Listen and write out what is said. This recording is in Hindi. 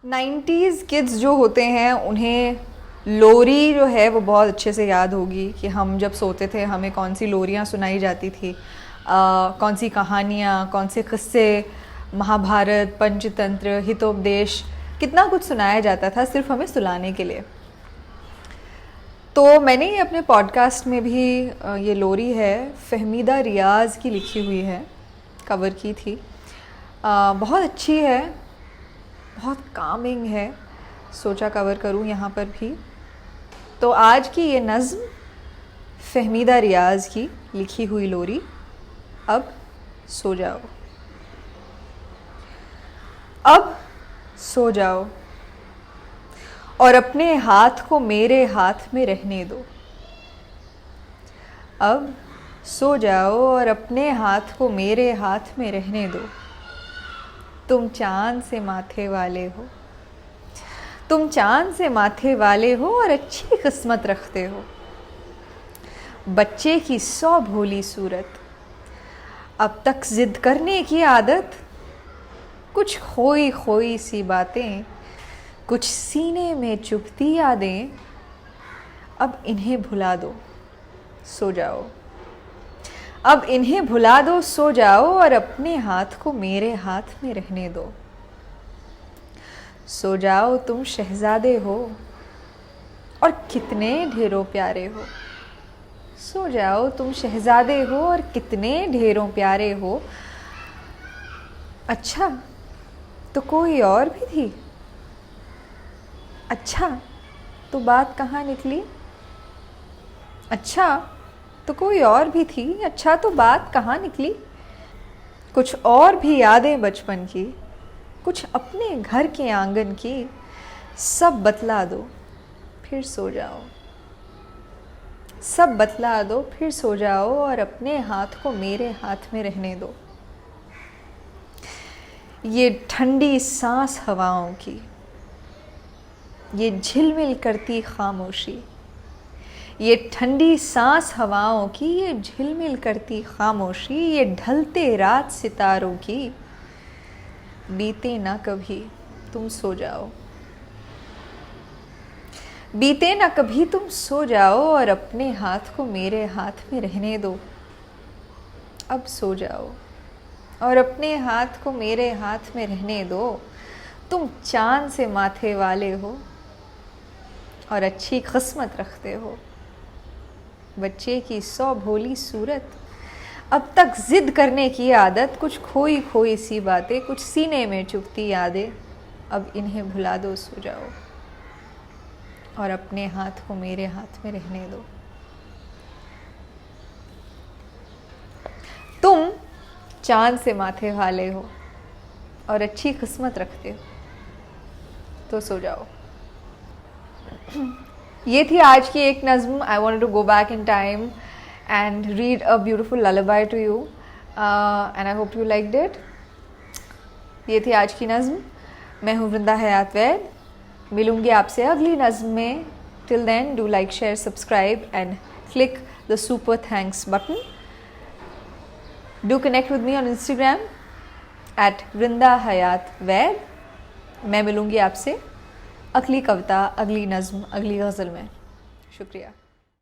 90s किड्स जो होते हैं उन्हें लोरी जो है वो बहुत अच्छे से याद होगी कि हम जब सोते थे हमें कौन सी लोरियाँ सुनाई जाती थी, कौन सी कहानियाँ, कौन से किस्से, महाभारत, पंचतंत्र, हितोपदेश, कितना कुछ सुनाया जाता था सिर्फ हमें सुलाने के लिए। तो मैंने अपने पॉडकास्ट में भी ये लोरी है फ़हमीदा रियाज़ की लिखी हुई है, कवर की थी। बहुत अच्छी है, बहुत कामिंग है, सोचा कवर करूं यहाँ पर भी। तो आज की ये नज़्म फ़हमीदा रियाज़ की लिखी हुई लोरी, अब सो जाओ। अब सो जाओ और अपने हाथ को मेरे हाथ में रहने दो। अब सो जाओ और अपने हाथ को मेरे हाथ में रहने दो। तुम चाँद से माथे वाले हो, तुम चाँद से माथे वाले हो और अच्छी किस्मत रखते हो। बच्चे की 100 भोली सूरत, अब तक ज़िद करने की आदत, कुछ खोई खोई सी बातें, कुछ सीने में चुभती यादें, अब इन्हें भुला दो, सो जाओ। अब इन्हें भुला दो, सो जाओ और अपने हाथ को मेरे हाथ में रहने दो। सो जाओ, तुम शहजादे हो और कितने ढेरों प्यारे हो। सो जाओ, तुम शहजादे हो और कितने ढेरों प्यारे हो। अच्छा तो कोई और भी थी, अच्छा तो बात कहाँ निकली। अच्छा तो कोई और भी थी, अच्छा तो बात कहाँ निकली। कुछ और भी यादें बचपन की, कुछ अपने घर के आंगन की, सब बतला दो फिर सो जाओ। सब बतला दो फिर सो जाओ और अपने हाथ को मेरे हाथ में रहने दो। ये ठंडी सांस हवाओं की, ये झिलमिल करती खामोशी, ये ठंडी सांस हवाओं की, ये झिलमिल करती खामोशी, ये ढलते रात सितारों की, बीते ना कभी तुम सो जाओ। बीते ना कभी तुम सो जाओ और अपने हाथ को मेरे हाथ में रहने दो। अब सो जाओ और अपने हाथ को मेरे हाथ में रहने दो। तुम चाँद से माथे वाले हो और अच्छी किस्मत रखते हो। बच्चे की 100 भोली सूरत, अब तक ज़िद करने की आदत, कुछ खोई खोई सी बातें, कुछ सीने में चुभती यादें, अब इन्हें भुला दो, सो जाओ और अपने हाथ को मेरे हाथ में रहने दो। तुम चाँद से माथे वाले हो और अच्छी किस्मत रखते हो, तो सो जाओ। ये थी आज की एक नज़्म। I wanted to go back in time and read a beautiful lullaby to you, and I hope you liked it. ये थी आज की नज़्म। मैं हूँ वृंदा हयात वैद। मिलूँगी आपसे अगली नज़्म में। Till then, do like, share, subscribe and click the super thanks button. Do connect with me on Instagram at वृंदा हयात वैद। मैं मिलूँगी आपसे अगली कविता, अगली नज़्म, अगली गज़ल में। शुक्रिया।